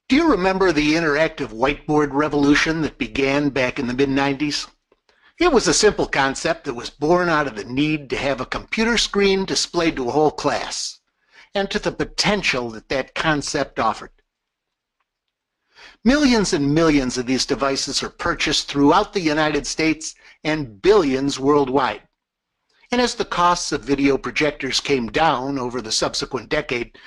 Do you remember the interactive whiteboard revolution that began back in the mid-90s? It was a simple concept that was born out of the need to have a computer screen displayed to a whole class, and to the potential that that concept offered. Millions and millions of these devices are purchased throughout the United States and billions worldwide. And as the costs of video projectors came down over the subsequent decade,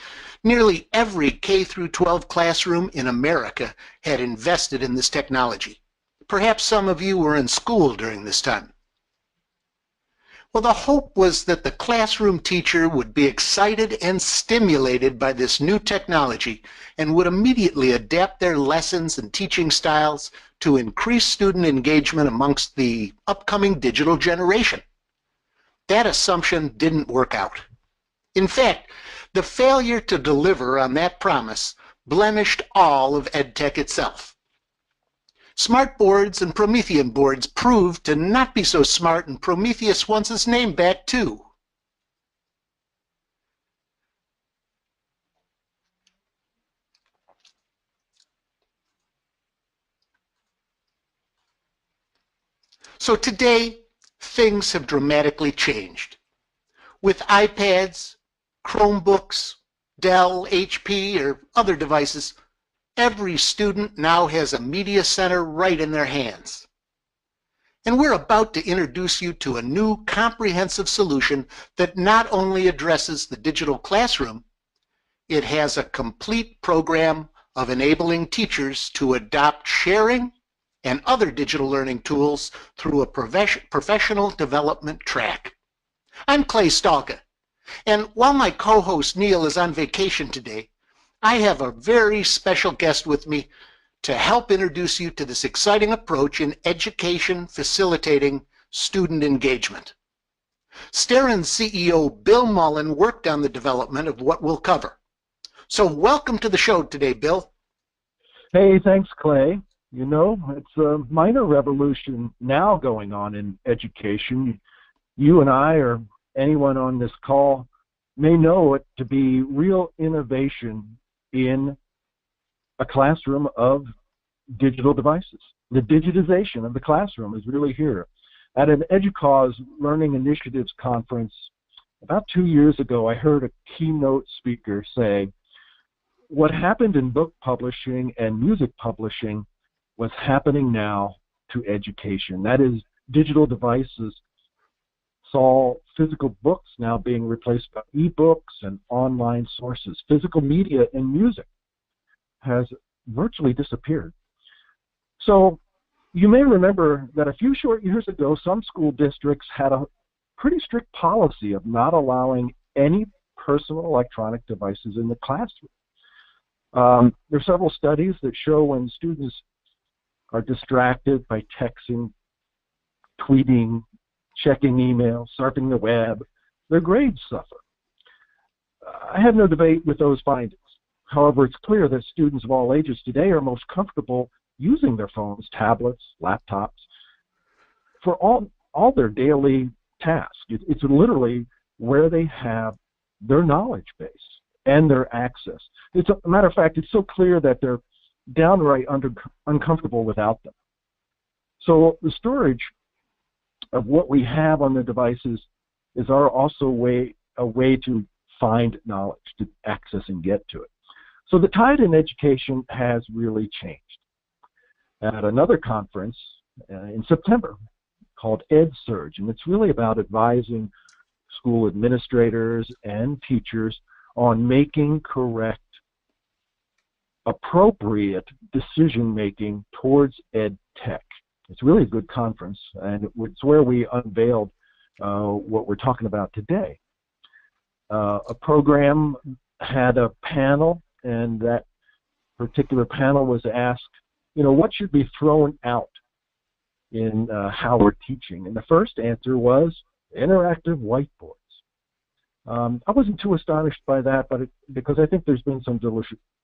nearly every K-12 classroom in America had invested in this technology. Perhaps some of you were in school during this time. Well, the hope was that the classroom teacher would be excited and stimulated by this new technology and would immediately adapt their lessons and teaching styles to increase student engagement amongst the upcoming digital generation. That assumption didn't work out. In fact, the failure to deliver on that promise blemished all of EdTech itself. Smart boards and Promethean boards proved to not be so smart, and Prometheus wants its name back too. So today, things have dramatically changed. With iPads, Chromebooks, Dell, HP, or other devices, every student now has a media center right in their hands. And we're about to introduce you to a new comprehensive solution that not only addresses the digital classroom, it has a complete program of enabling teachers to adopt sharing and other digital learning tools through a professional development track. I'm Clay Stahlka, and while my co-host Neil is on vacation today, I have a very special guest with me to help introduce you to this exciting approach in education facilitating student engagement. Starin CEO Bill Mullin worked on the development of what we'll cover. So welcome to the show today, Bill. Hey, thanks, Clay. You know, it's a minor revolution now going on in education. You and I, or anyone on this call, may know it to be real innovation in a classroom of digital devices. The digitization of the classroom is really here. At an EDUCAUSE Learning Initiatives conference about 2 years ago, I heard a keynote speaker say, what happened in book publishing and music publishing was happening now to education. That is, digital devices saw physical books now being replaced by e-books and online sources. Physical media in music has virtually disappeared. So you may remember that a few short years ago, some school districts had a pretty strict policy of not allowing any personal electronic devices in the classroom. There are several studies that show when students are distracted by texting, tweeting, checking email, surfing the web, their grades suffer. I have no debate with those findings. However, it's clear that students of all ages today are most comfortable using their phones, tablets, laptops for all their daily tasks. It's literally where they have their knowledge base and their access. It's a matter of fact, it's so clear that they're downright uncomfortable without them. So the storage of what we have on the devices is also a way to find knowledge, to access and get to it. So the tide in education has really changed. At another conference in September called EdSurge, and it's really about advising school administrators and teachers on making correct, appropriate decision-making towards ed tech. It's really a good conference, and it's where we unveiled what we're talking about today. A program had a panel, and that particular panel was asked, you know, what should be thrown out in how we're teaching? And the first answer was interactive whiteboards. I wasn't too astonished by that, but because I think there's been some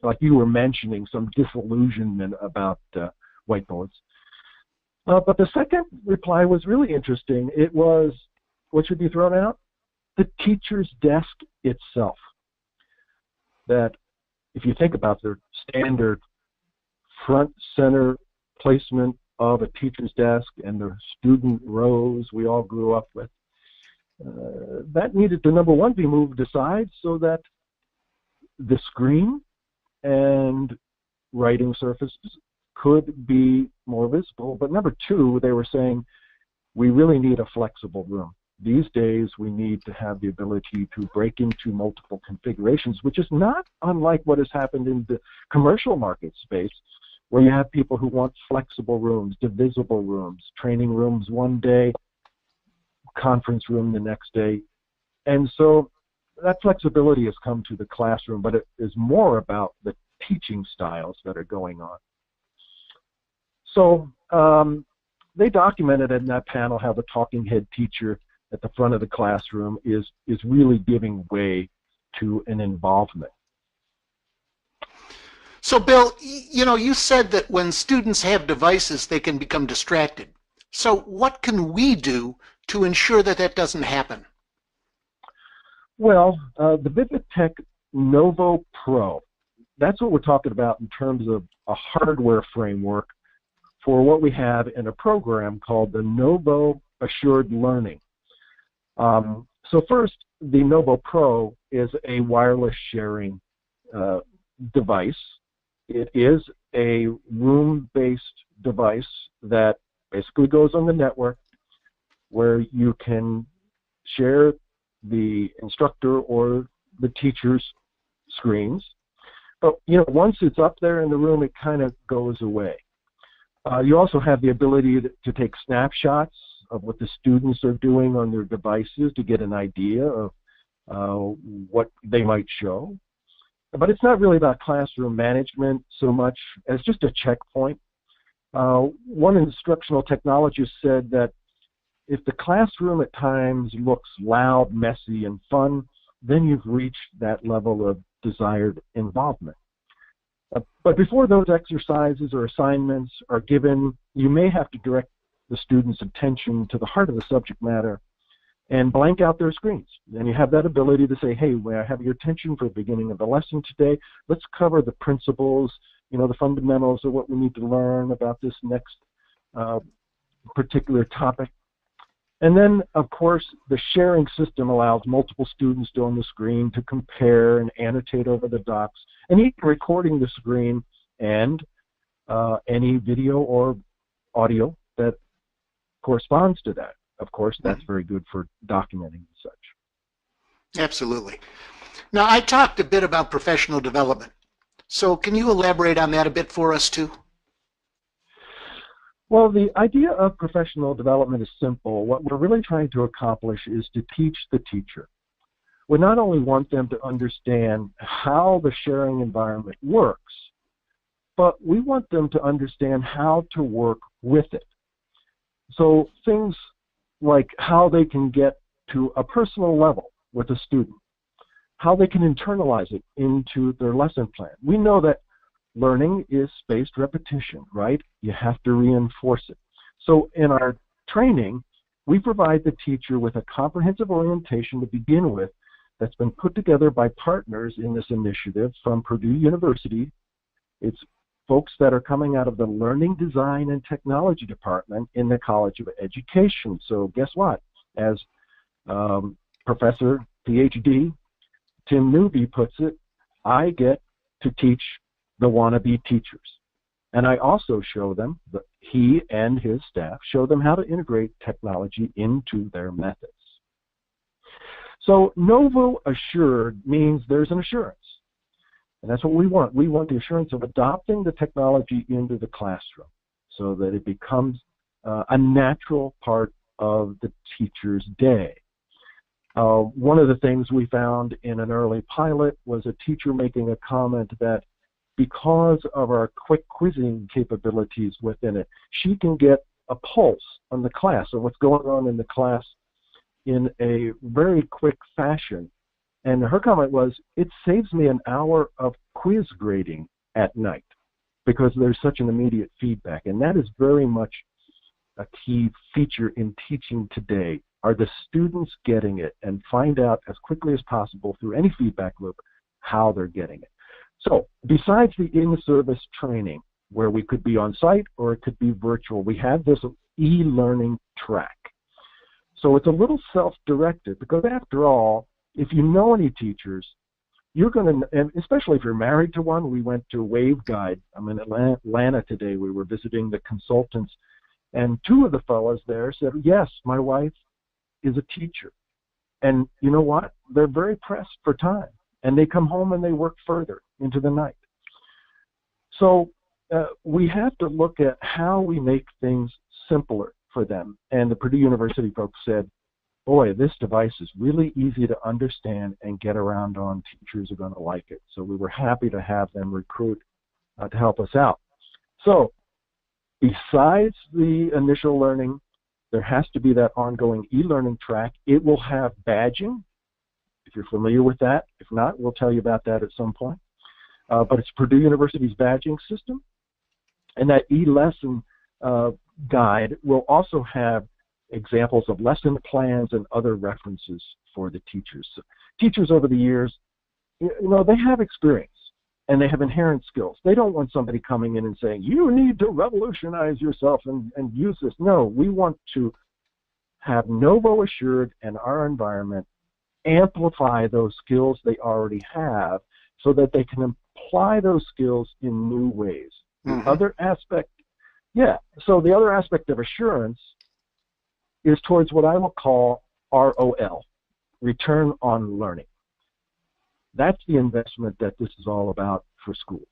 like you were mentioning, some disillusionment about whiteboards. But the second reply was really interesting. It was, what should be thrown out? The teacher's desk itself. That if you think about their standard front center placement of a teacher's desk and the student rows we all grew up with. That needed to, number one, be moved aside so that the screen and writing surfaces could be more visible. But number two, they were saying we really need a flexible room. These days, we need to have the ability to break into multiple configurations, which is not unlike what has happened in the commercial market space, where you have people who want flexible rooms, divisible rooms, training rooms one day, conference room the next day. And so that flexibility has come to the classroom, but it is more about the teaching styles that are going on. So they documented in that panel how the talking head teacher at the front of the classroom is really giving way to an involvement. So, Bill, you said that when students have devices, they can become distracted. So what can we do to ensure that that doesn't happen? Well, the Vivitech Nobo Pro, that's what we're talking about in terms of a hardware framework for what we have in a program called the NovoAssured Learning. So first, the Nobo Pro is a wireless sharing device. It is a room-based device that basically goes on the network where you can share the instructor or the teacher's screens. But once it's up there in the room, it kind of goes away. You also have the ability to take snapshots of what the students are doing on their devices to get an idea of what they might show. But it's not really about classroom management so much as just a checkpoint. One instructional technologist said that if the classroom at times looks loud, messy, and fun, then you've reached that level of desired involvement. But before those exercises or assignments are given, you may have to direct the students' attention to the heart of the subject matter and blank out their screens. Then you have that ability to say, hey, may I have your attention for the beginning of the lesson today? Let's cover the principles, the fundamentals of what we need to learn about this next particular topic. And then, of course, the sharing system allows multiple students on the screen to compare and annotate over the docs, and even recording the screen and any video or audio that corresponds to that. Of course, that's very good for documenting and such. Absolutely. Now, I talked a bit about professional development. So can you elaborate on that a bit for us, too? Well, the idea of professional development is simple. What we're really trying to accomplish is to teach the teacher. We not only want them to understand how the sharing environment works, but we want them to understand how to work with it. So things like how they can get to a personal level with a student, how they can internalize it into their lesson plan. We know that learning is spaced repetition, right? You have to reinforce it. So in our training, we provide the teacher with a comprehensive orientation to begin with that's been put together by partners in this initiative from Purdue University. It's folks that are coming out of the Learning Design and Technology Department in the College of Education. So guess what? As Professor PhD Tim Newby puts it, I get to teach the wannabe teachers. And I also show them, he and his staff, show them how to integrate technology into their methods. So NovoAssured means there's an assurance. And that's what we want. We want the assurance of adopting the technology into the classroom so that it becomes a natural part of the teacher's day. One of the things we found in an early pilot was a teacher making a comment that because of our quick quizzing capabilities within it, she can get a pulse on the class, or what's going on in the class, in a very quick fashion. And her comment was, it saves me an hour of quiz grading at night because there's such an immediate feedback. And that is very much a key feature in teaching today. Are the students getting it? And find out as quickly as possible through any feedback loop how they're getting it. So besides the in-service training, where we could be on site or it could be virtual. We have this e-learning track. So it's a little self-directed because after all, if you know any teachers, you're going to, and especially if you're married to one, we went to Waveguide. I'm in Atlanta today. We were visiting the consultants, and two of the fellows there said, yes, my wife is a teacher. And you know what? They're very pressed for time, and they come home and they work further into the night. So we have to look at how we make things simpler for them. And the Purdue University folks said, boy, this device is really easy to understand and get around on. Teachers are going to like it. So we were happy to have them recruit to help us out. So besides the initial learning, there has to be that ongoing e-learning track. It will have badging, if you're familiar with that. If not, we'll tell you about that at some point. But it's Purdue University's badging system. And that e-lesson guide will also have examples of lesson plans and other references for the teachers. So teachers over the years, you know, they have experience and they have inherent skills. They don't want somebody coming in and saying, you need to revolutionize yourself and use this. No, we want to have NovoAssured and our environment amplify those skills they already have so that they can apply those skills in new ways. The other aspect, so the other aspect of assurance is towards what I will call ROL, return on learning. That's the investment that this is all about for schools.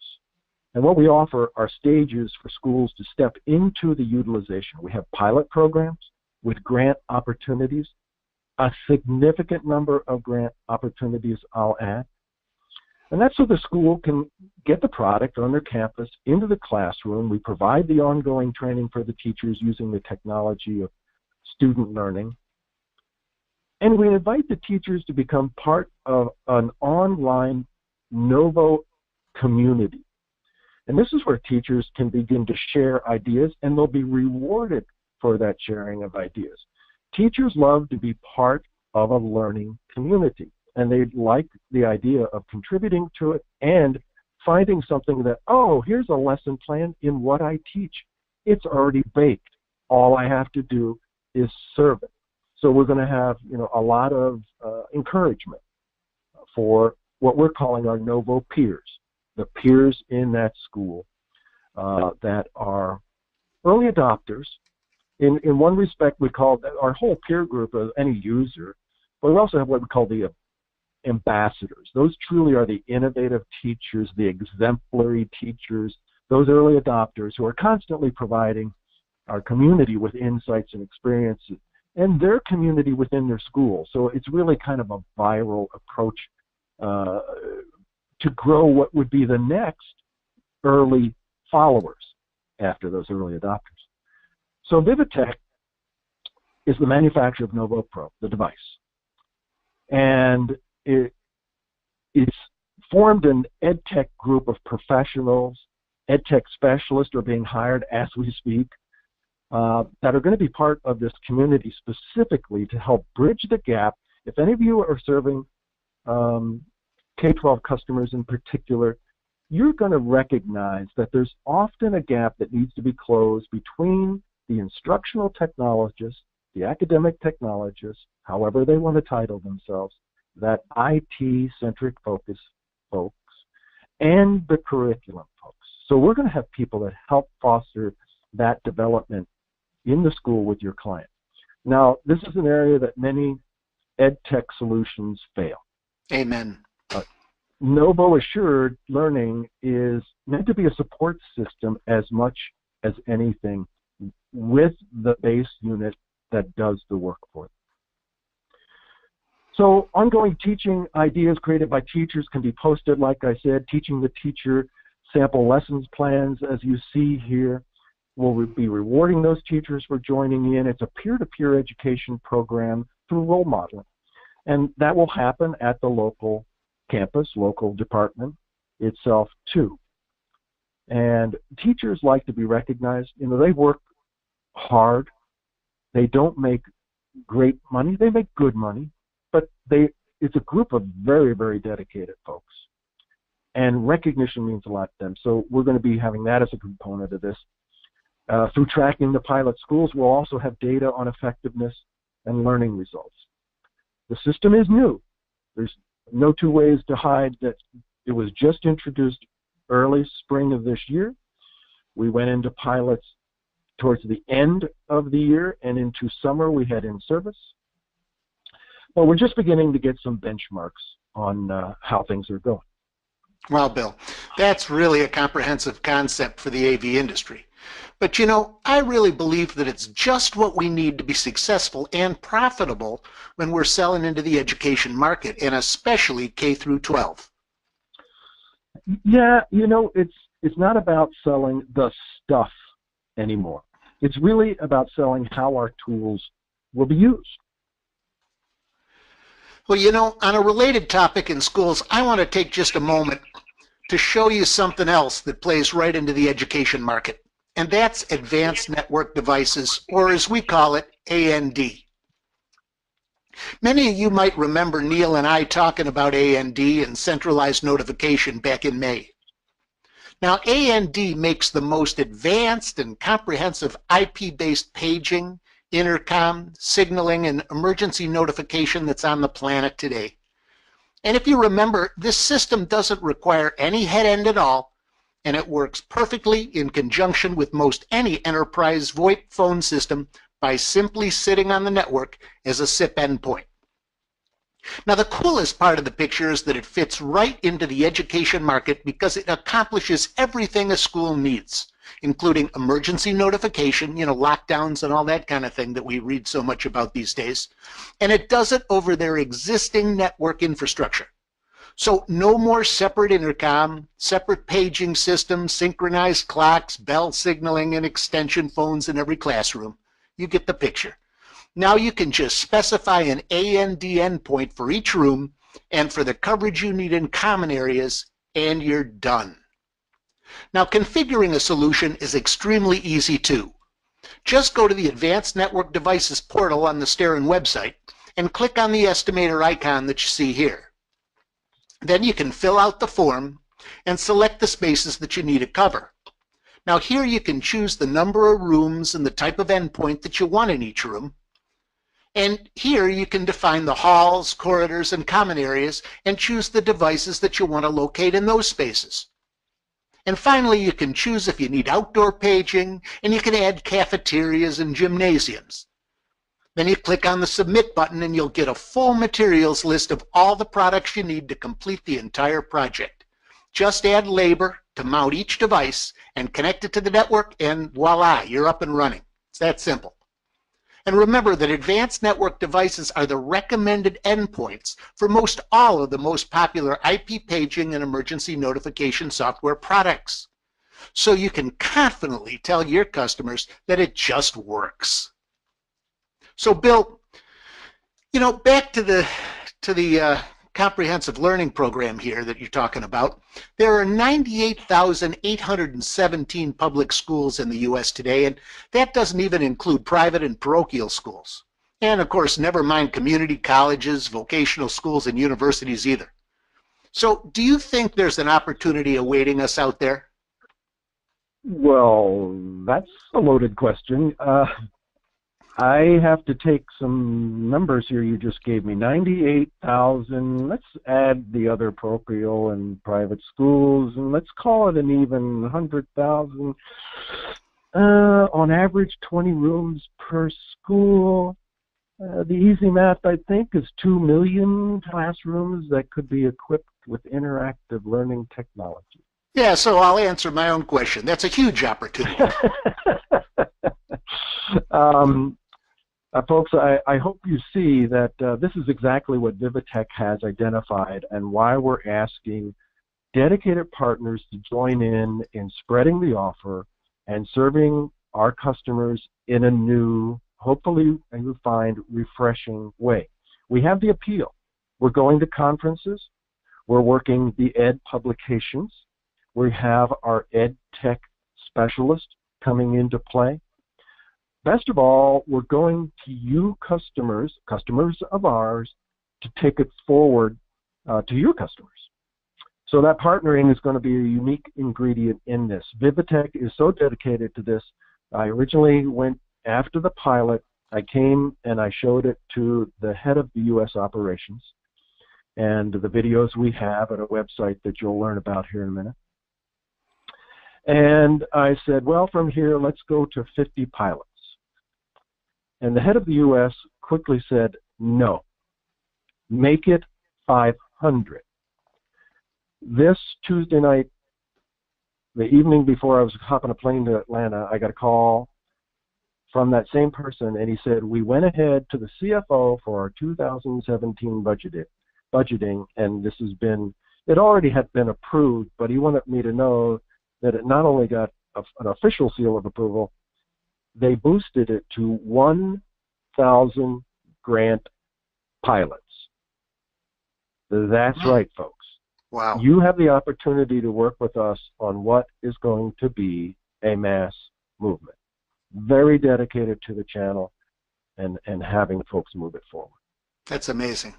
And what we offer are stages for schools to step into the utilization. We have pilot programs with grant opportunities, a significant number of grant opportunities, I'll add. And that's so the school can get the product on their campus into the classroom. We provide the ongoing training for the teachers using the technology of student learning. And we invite the teachers to become part of an online Novo community. And this is where teachers can begin to share ideas, and they'll be rewarded for that sharing of ideas. Teachers love to be part of a learning community, and they like the idea of contributing to it and finding something that, oh, here's a lesson plan in what I teach. It's already baked. All I have to do is serve it. So we're going to have, you know, a lot of encouragement for what we're calling our Novo peers, the peers in that school that are early adopters. In one respect, we call our whole peer group of any user, but we also have what we call the ambassadors. Those truly are the innovative teachers, the exemplary teachers, those early adopters who are constantly providing our community with insights and experiences and their community within their school. So it's really kind of a viral approach to grow what would be the next early followers after those early adopters. So Vivitech is the manufacturer of Nobo Pro, the device. And it's formed an EdTech group of professionals. EdTech specialists are being hired as we speak that are going to be part of this community specifically to help bridge the gap. If any of you are serving K-12 customers in particular, you're going to recognize that there's often a gap that needs to be closed between the instructional technologists, the academic technologists, however they want to title themselves, that IT-centric focus folks, and the curriculum folks. So we're going to have people that help foster that development in the school with your client. Now, this is an area that many ed tech solutions fail. Amen. NovoAssured learning is meant to be a support system as much as anything with the base unit that does the work for them. So ongoing teaching ideas created by teachers can be posted, like I said, teaching the teacher sample lessons plans, as you see here. We'll be rewarding those teachers for joining in. It's a peer-to-peer education program through role modeling. And that will happen at the local campus, local department itself too. And teachers like to be recognized. You know, they work hard. They don't make great money. They make good money, but it's a group of very, very dedicated folks. and recognition means a lot to them. So we're going to be having that as a component of this. Through tracking the pilot schools, we'll also have data on effectiveness and learning results. The system is new. There's no two ways to hide that it was just introduced early spring of this year. We went into pilots towards the end of the year, and into summer we had in service. Well, we're just beginning to get some benchmarks on how things are going. Well, Bill, that's really a comprehensive concept for the AV industry. But you know, I really believe that it's just what we need to be successful and profitable when we're selling into the education market, and especially K through 12. Yeah, you know, it's not about selling the stuff anymore. It's really about selling how our tools will be used. Well, you know, on a related topic in schools, I want to take just a moment to show you something else that plays right into the education market, and that's advanced network devices, or as we call it, AND. Many of you might remember Neil and I talking about AND and centralized notification back in May. Now, AND makes the most advanced and comprehensive IP-based paging, intercom, signaling, and emergency notification that's on the planet today. And if you remember, this system doesn't require any head end at all, and it works perfectly in conjunction with most any enterprise VoIP phone system by simply sitting on the network as a SIP endpoint. Now, the coolest part of the picture is that it fits right into the education market because it accomplishes everything a school needs, including emergency notification, you know, lockdowns and all that kind of thing that we read so much about these days. And it does it over their existing network infrastructure. So no more separate intercom, separate paging systems, synchronized clocks, bell signaling, and extension phones in every classroom. You get the picture. Now you can just specify an AND endpoint for each room and for the coverage you need in common areas, and you're done. Now, configuring a solution is extremely easy too. Just go to the Advanced Network Devices portal on the Starin website and click on the estimator icon that you see here. Then you can fill out the form and select the spaces that you need to cover. Now here you can choose the number of rooms and the type of endpoint that you want in each room. And here you can define the halls, corridors, and common areas and choose the devices that you want to locate in those spaces. And finally, you can choose if you need outdoor paging, and you can add cafeterias and gymnasiums. Then you click on the Submit button and you'll get a full materials list of all the products you need to complete the entire project. Just add labor to mount each device and connect it to the network, and voila, you're up and running. It's that simple. And remember that advanced network devices are the recommended endpoints for most all of the most popular IP paging and emergency notification software products. So you can confidently tell your customers that it just works. So Bill, you know, back to the comprehensive learning program here that you're talking about. There are 98,817 public schools in the U.S. today, and that doesn't even include private and parochial schools. And of course, never mind community colleges, vocational schools, and universities either. So do you think there's an opportunity awaiting us out there? Well, that's a loaded question. I have to take some numbers here you just gave me. 98,000, let's add the other parochial and private schools, and let's call it an even 100,000. On average, 20 rooms per school. The easy math, I think, is 2 million classrooms that could be equipped with interactive learning technology. Yeah, so I'll answer my own question. That's a huge opportunity. Folks, I hope you see that this is exactly what Vivatech has identified and why we're asking dedicated partners to join in spreading the offer and serving our customers in a new, hopefully you'll find, refreshing way. We have the appeal. We're going to conferences. We're working the ed publications. We have our ed tech specialist coming into play. Best of all, we're going to you customers of ours, to take it forward to your customers. So that partnering is going to be a unique ingredient in this. Vivitech is so dedicated to this. I originally went after the pilot. I came and I showed it to the head of the U.S. operations and the videos we have at a website that you'll learn about here in a minute. And I said, well, from here, let's go to 50 pilots. And the head of the U.S. quickly said, no, make it 500. This Tuesday night, the evening before I was hopping a plane to Atlanta, I got a call from that same person, and he said, we went ahead to the CFO for our 2017 budgeting, and this has been, it already had been approved, but he wanted me to know that it not only got an official seal of approval, they boosted it to 1,000 grant pilots. That's right, folks. Wow. You have the opportunity to work with us on what is going to be a mass movement. Very dedicated to the channel and having folks move it forward. That's amazing.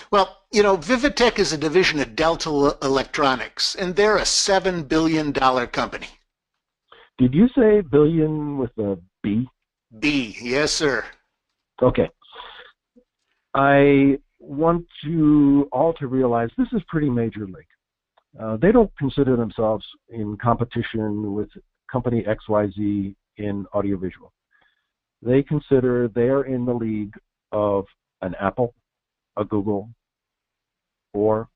Well, you know, Vivitech is a division of Delta Electronics, and they're a $7 billion company. Did you say billion with a B? B, yes, sir. Okay. I want you all to realize this is pretty major league. They don't consider themselves in competition with company XYZ in audiovisual. They consider they're in the league of an Apple, a Google, or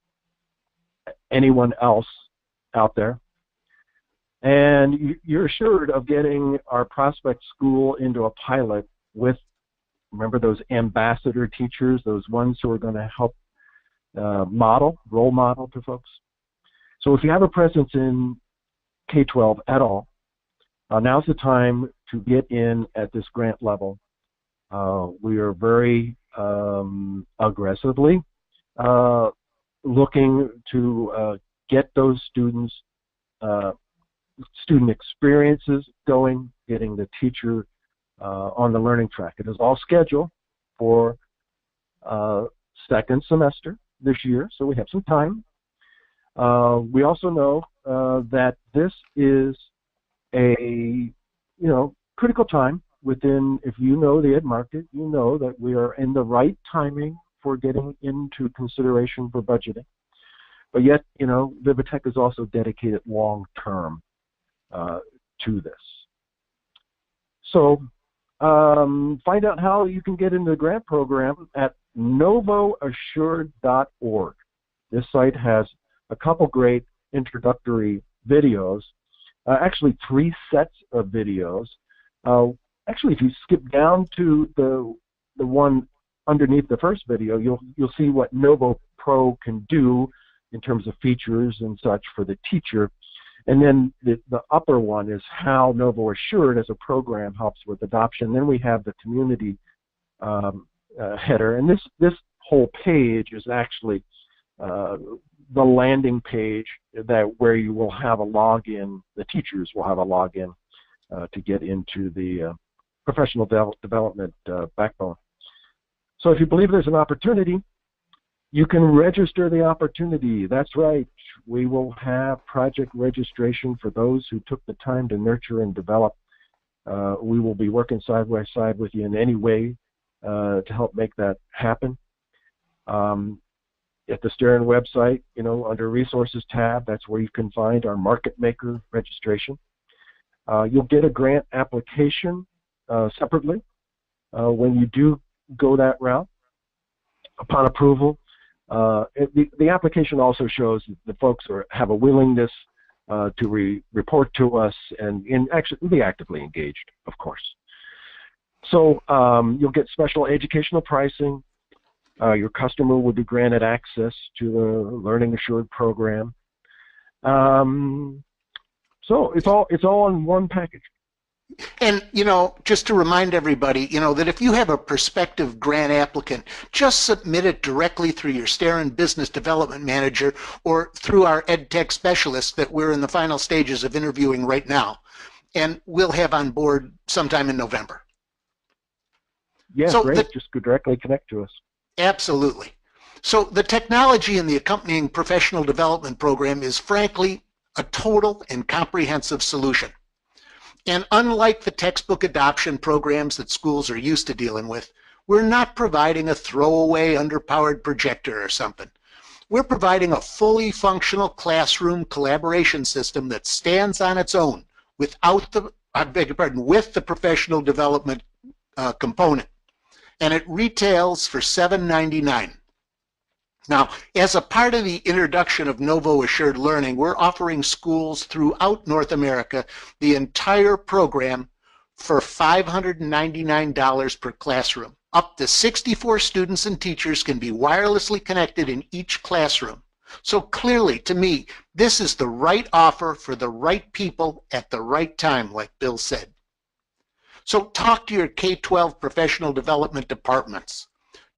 anyone else out there. And you're assured of getting our prospect school into a pilot with, remember those ambassador teachers, those ones who are going to help role model to folks. So if you have a presence in K-12 at all, now's the time to get in at this grant level. We are very aggressively looking to get those student experiences going, getting the teacher on the learning track. It is all scheduled for second semester this year, so we have some time. We also know that this is a critical time within, if you know the ed market, you know that we are in the right timing for getting into consideration for budgeting. But yet, Vivitech is also dedicated long term to this. So find out how you can get into the grant program at NovoAssured.org. This site has a couple great introductory videos, actually 3 sets of videos. Actually, if you skip down to the one underneath the first video, you'll see what Nobo Pro can do in terms of features and such for the teacher. And then the upper one is how NovoAssured as a program helps with adoption. Then we have the community header, and this whole page is actually the landing page where you will have a login. The teachers will have a login to get into the professional development backbone. So if you believe there's an opportunity, you can register the opportunity. That's right. We will have project registration for those who took the time to nurture and develop. We will be working side by side with you in any way to help make that happen. At the Starin website, under Resources tab, that's where you can find our Market Maker registration. You'll get a grant application separately when you do go that route. Upon approval, the application also shows that the folks have a willingness to report to us and actually be actively engaged, of course. So you'll get special educational pricing. Your customer will be granted access to the Learning Assured program. So it's all in one package. And, just to remind everybody, that if you have a prospective grant applicant, just submit it directly through your Starin Business Development Manager or through our EdTech specialist that we're in the final stages of interviewing right now. And we'll have on board sometime in November. Yeah, so great. Just go directly connect to us. Absolutely. So the technology in the accompanying professional development program is frankly a total and comprehensive solution. And unlike the textbook adoption programs that schools are used to dealing with, we're not providing a throwaway underpowered projector or something. We're providing a fully functional classroom collaboration system that stands on its own without the, I beg your pardon, with the professional development component. And it retails for $7.99. Now, as a part of the introduction of NovoAssured Learning, we're offering schools throughout North America the entire program for $599 per classroom. Up to 64 students and teachers can be wirelessly connected in each classroom. So clearly, to me, this is the right offer for the right people at the right time, like Bill said. So talk to your K-12 professional development departments,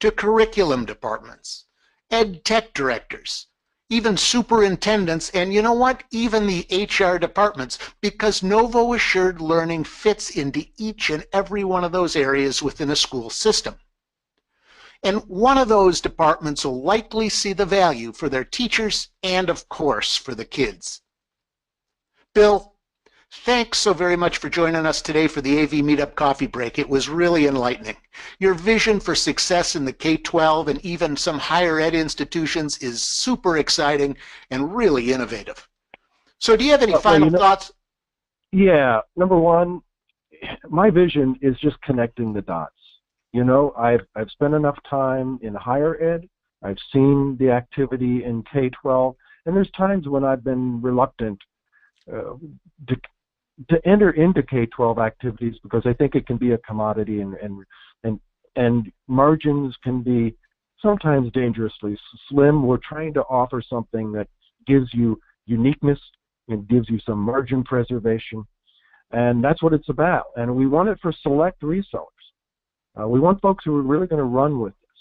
to curriculum departments, ed tech directors, even superintendents, and you know what, even the HR departments, because NovoAssured Learning fits into each and every one of those areas within a school system. And one of those departments will likely see the value for their teachers and, of course, for the kids. Bill, thanks so very much for joining us today for the AV Meetup Coffee Break. It was really enlightening. Your vision for success in the K-12 and even some higher ed institutions is super exciting and really innovative. So do you have any final thoughts? Yeah, number one, my vision is just connecting the dots. You know, I've spent enough time in higher ed, I've seen the activity in K-12, and there's times when I've been reluctant to enter into K-12 activities because I think it can be a commodity and margins can be sometimes dangerously slim. We're trying to offer something that gives you uniqueness and gives you some margin preservation, and that's what it's about. And we want it for select resellers. We want folks who are really going to run with this.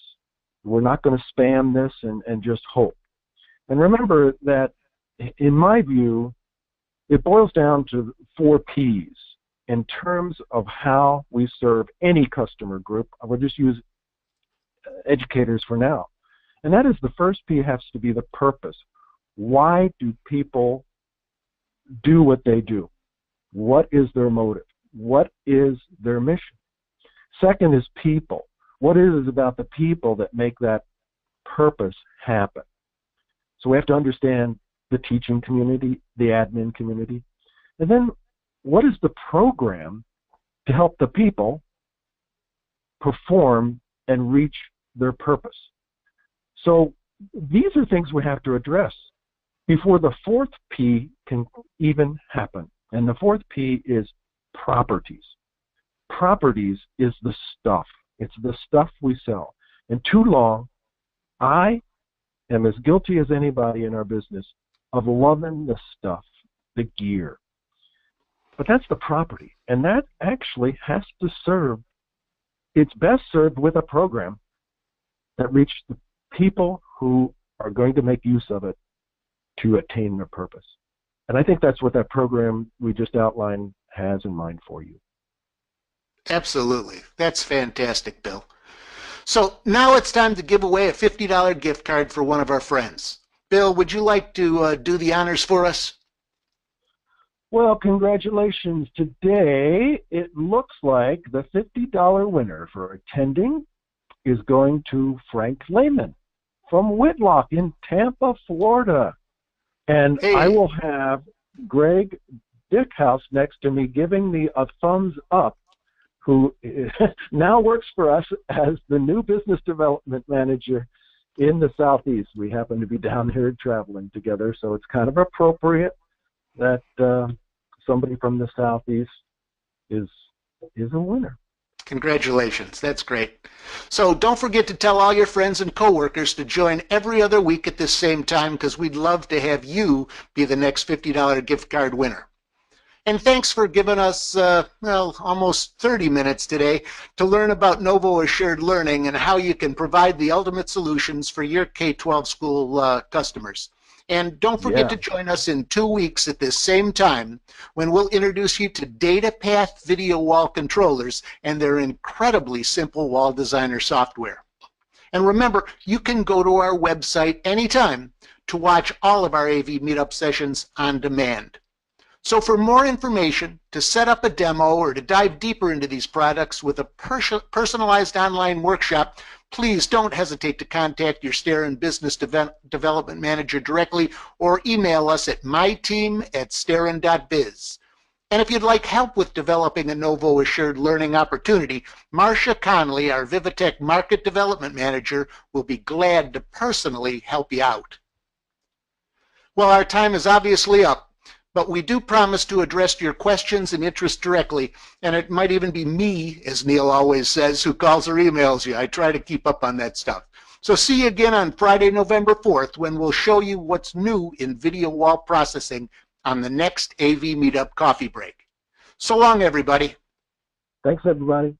We're not going to spam this and just hope. And remember that, in my view, it boils down to 4 Ps in terms of how we serve any customer group. I will just use educators for now. And that is, the first P has to be the purpose. Why do people do what they do? What is their motive? What is their mission? Second is people. What is it about the people that make that purpose happen? So we have to understand the teaching community, the admin community, and then what is the program to help the people perform and reach their purpose? So these are things we have to address before the 4th P can even happen. And the 4th P is properties. Properties is the stuff. It's the stuff we sell. And too long, I am as guilty as anybody in our business of loving the stuff, the gear. But that's the property. And that actually has to serve, it's best served with a program that reaches the people who are going to make use of it to attain their purpose. And I think that's what that program we just outlined has in mind for you. Absolutely. That's fantastic, Bill. So now it's time to give away a $50 gift card for one of our friends. Bill, would you like to do the honors for us? Well, congratulations. Today, it looks like the $50 winner for attending is going to Frank Lehman from Whitlock in Tampa, Florida. And hey. I will have Greg Dickhouse next to me giving me a thumbs up, who now works for us as the new business development manager in the Southeast. We happen to be down here traveling together, so it's kind of appropriate that somebody from the Southeast is a winner. Congratulations. That's great. So don't forget to tell all your friends and coworkers to join every other week at this same time, because we'd love to have you be the next $50 gift card winner. And thanks for giving us, well, almost 30 minutes today to learn about NovoAssured Learning and how you can provide the ultimate solutions for your K-12 school customers. And don't forget to join us in 2 weeks at this same time, when we'll introduce you to DataPath video wall controllers and their incredibly simple wall designer software. And remember, you can go to our website anytime to watch all of our AV Meetup sessions on demand. So for more information, to set up a demo, or to dive deeper into these products with a personalized online workshop, please don't hesitate to contact your Starin Business Development Manager directly or email us at myteam@starin.biz. And if you'd like help with developing a NovoAssured learning opportunity, Marcia Conley, our Vivitech Market Development Manager, will be glad to personally help you out. Well, our time is obviously up, but we do promise to address your questions and interests directly, and it might even be me, as Neil always says, who calls or emails you. I try to keep up on that stuff. So see you again on Friday, November 4th, when we'll show you what's new in video wall processing on the next AV Meetup coffee break. So long, everybody. Thanks, everybody.